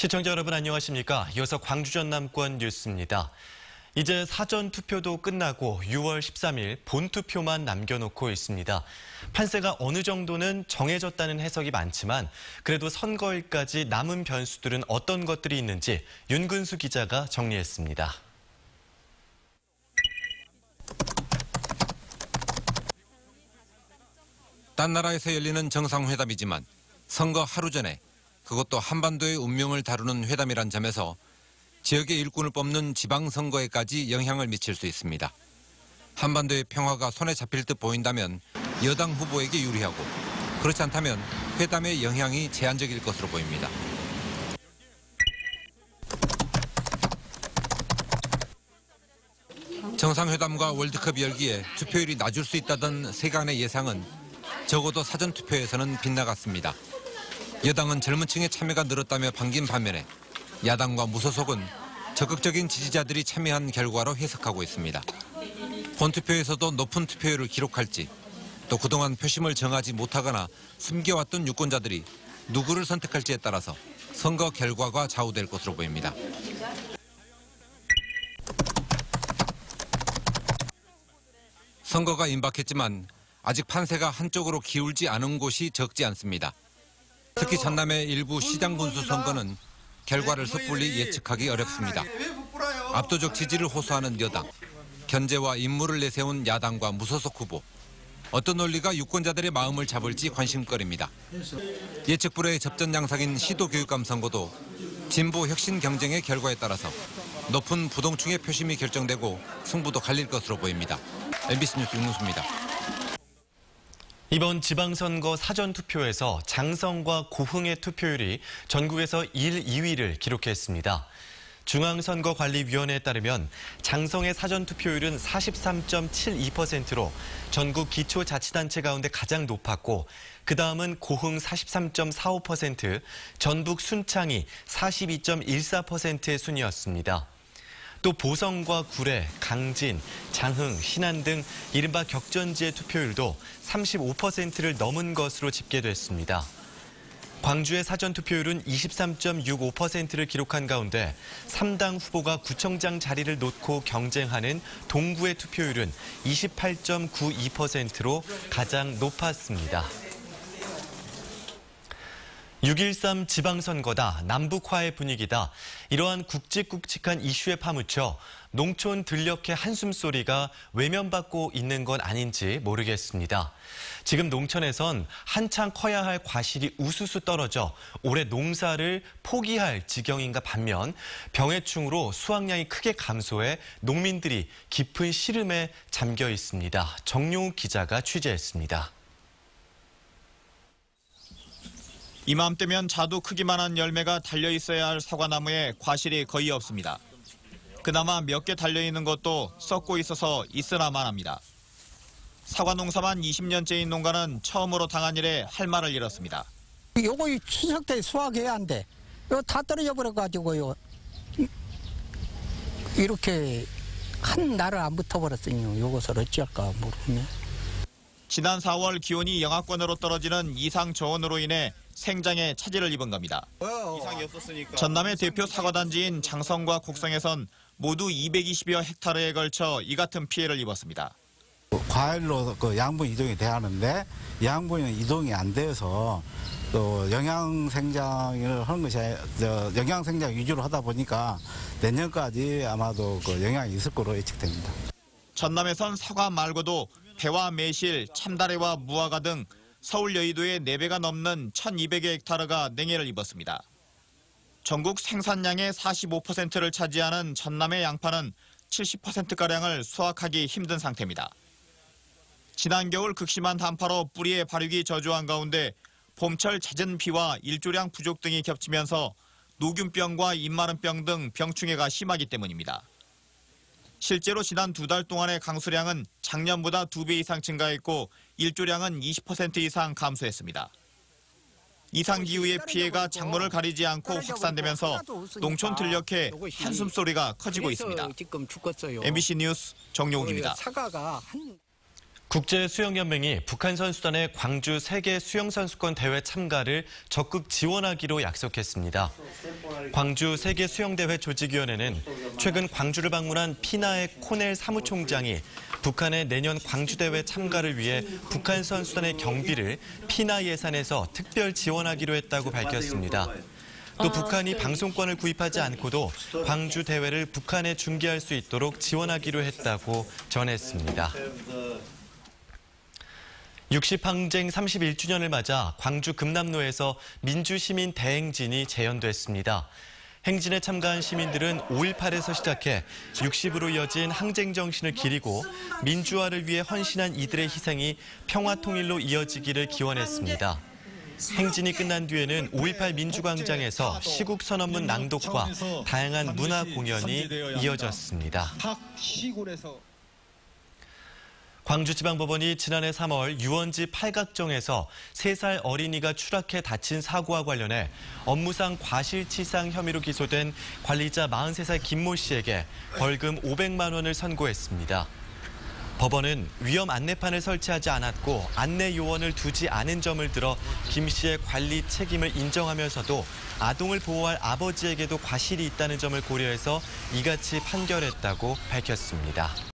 시청자 여러분 안녕하십니까? 이어서 광주 전남권 뉴스입니다. 이제 사전 투표도 끝나고 6월 13일 본투표만 남겨놓고 있습니다. 판세가 어느 정도는 정해졌다는 해석이 많지만 그래도 선거일까지 남은 변수들은 어떤 것들이 있는지 윤근수 기자가 정리했습니다. 딴 나라에서 열리는 정상회담이지만 선거 하루 전에 그것도 한반도의 운명을 다루는 회담이란 점에서 지역의 일꾼을 뽑는 지방선거에까지 영향을 미칠 수 있습니다. 한반도의 평화가 손에 잡힐 듯 보인다면 여당 후보에게 유리하고 그렇지 않다면 회담의 영향이 제한적일 것으로 보입니다. 정상회담과 월드컵 열기에 투표율이 낮을 수 있다던 세간의 예상은 적어도 사전투표에서는 빗나갔습니다. 여당은 젊은 층의 참여가 늘었다며 반긴 반면에 야당과 무소속은 적극적인 지지자들이 참여한 결과로 해석하고 있습니다. 본투표에서도 높은 투표율을 기록할지 또 그동안 표심을 정하지 못하거나 숨겨왔던 유권자들이 누구를 선택할지에 따라서 선거 결과가 좌우될 것으로 보입니다. 선거가 임박했지만 아직 판세가 한쪽으로 기울지 않은 곳이 적지 않습니다. 특히 전남의 일부 시장 군수 선거는 결과를 섣불리 예측하기 어렵습니다. 압도적 지지를 호소하는 여당, 견제와 임무를 내세운 야당과 무소속 후보. 어떤 논리가 유권자들의 마음을 잡을지 관심거리입니다. 예측 불허의 접전양상인 시도교육감 선거도 진보 혁신 경쟁의 결과에 따라서 높은 부동층의 표심이 결정되고 승부도 갈릴 것으로 보입니다. MBC 뉴스 윤근수입니다. 이번 지방선거 사전투표에서 장성과 고흥의 투표율이 전국에서 1, 2위를 기록했습니다. 중앙선거관리위원회에 따르면 장성의 사전투표율은 43.72%로 전국 기초자치단체 가운데 가장 높았고 그 다음은 고흥 43.45%, 전북 순창이 42.14%의 순이었습니다. 또 보성과 구례, 강진, 장흥, 신안 등 이른바 격전지의 투표율도 35%를 넘은 것으로 집계됐습니다. 광주의 사전투표율은 23.65%를 기록한 가운데 3당 후보가 구청장 자리를 놓고 경쟁하는 동구의 투표율은 28.92%로 가장 높았습니다. 6.13 지방선거다, 남북화의 분위기다. 이러한 굵직굵직한 이슈에 파묻혀 농촌 들녘의 한숨소리가 외면받고 있는 건 아닌지 모르겠습니다. 지금 농촌에선 한창 커야 할 과실이 우수수 떨어져 올해 농사를 포기할 지경인가 반면 병해충으로 수확량이 크게 감소해 농민들이 깊은 시름에 잠겨 있습니다. 정용욱 기자가 취재했습니다. 이맘때면 자두 크기만한 열매가 달려있어야 할 사과나무에 과실이 거의 없습니다. 그나마 몇 개 달려있는 것도 썩고 있어서 있으나만 합니다. 사과 농사만 20년째인 농가는 처음으로 당한 일에 할 말을 잃었습니다. 요거 추석 때 수확해야 한대. 이거 다 떨어져 버려가지고요. 이렇게 한 날을 안 붙어버렸으니 요것을 어찌할까 모르겠네. 지난 4월 기온이 영하권으로 떨어지는 이상 저온으로 인해 생장에 차질을 입은 겁니다. 이상이 없었으니까. 전남의 대표 사과단지인 장성과 곡성에선 모두 220여 헥타르에 걸쳐 이 같은 피해를 입었습니다. 과일로 양분 이동이 돼야 하는데 양분이 이동이 안 돼서 또 영양생장을 하는 것이 영양생장 위주로 하다 보니까 내년까지 아마도 영향이 있을 거로 예측됩니다. 전남에선 사과 말고도 배와 매실, 참다래와 무화과 등 서울 여의도의 4배가 넘는 1,200여 헥타르가 냉해를 입었습니다. 전국 생산량의 45%를 차지하는 전남의 양파는 70%가량을 수확하기 힘든 상태입니다. 지난 겨울 극심한 한파로 뿌리의 발육이 저조한 가운데 봄철 잦은 비와 일조량 부족 등이 겹치면서 노균병과 잎마른병 등 병충해가 심하기 때문입니다. 실제로 지난 2달 동안의 강수량은 작년보다 2배 이상 증가했고 일조량은 20% 이상 감소했습니다. 이상기후의 피해가 작물을 가리지 않고 확산되면서 농촌 들녘에 한숨소리가 커지고 있습니다. MBC 뉴스 정용욱입니다. 국제수영연맹이 북한 선수단의 광주 세계 수영선수권 대회 참가를 적극 지원하기로 약속했습니다. 광주 세계수영대회 조직위원회는 최근 광주를 방문한 피나의 코넬 사무총장이 북한의 내년 광주대회 참가를 위해 북한 선수단의 경비를 피나 예산에서 특별 지원하기로 했다고 밝혔습니다. 또 북한이 방송권을 구입하지 않고도 광주 대회를 북한에 중계할 수 있도록 지원하기로 했다고 전했습니다. 60항쟁 31주년을 맞아 광주 금남로에서 민주시민 대행진이 재연됐습니다. 행진에 참가한 시민들은 5.18에서 시작해 60으로 이어진 항쟁 정신을 기리고 민주화를 위해 헌신한 이들의 희생이 평화 통일로 이어지기를 기원했습니다. 행진이 끝난 뒤에는 5.18 민주광장에서 시국 선언문 낭독과 다양한 문화 공연이 이어졌습니다. 광주지방법원이 지난해 3월 유원지 팔각정에서 3살 어린이가 추락해 다친 사고와 관련해 업무상 과실치상 혐의로 기소된 관리자 43살 김모 씨에게 벌금 500만 원을 선고했습니다. 법원은 위험 안내판을 설치하지 않았고 안내 요원을 두지 않은 점을 들어 김 씨의 관리 책임을 인정하면서도 아동을 보호할 아버지에게도 과실이 있다는 점을 고려해서 이같이 판결했다고 밝혔습니다.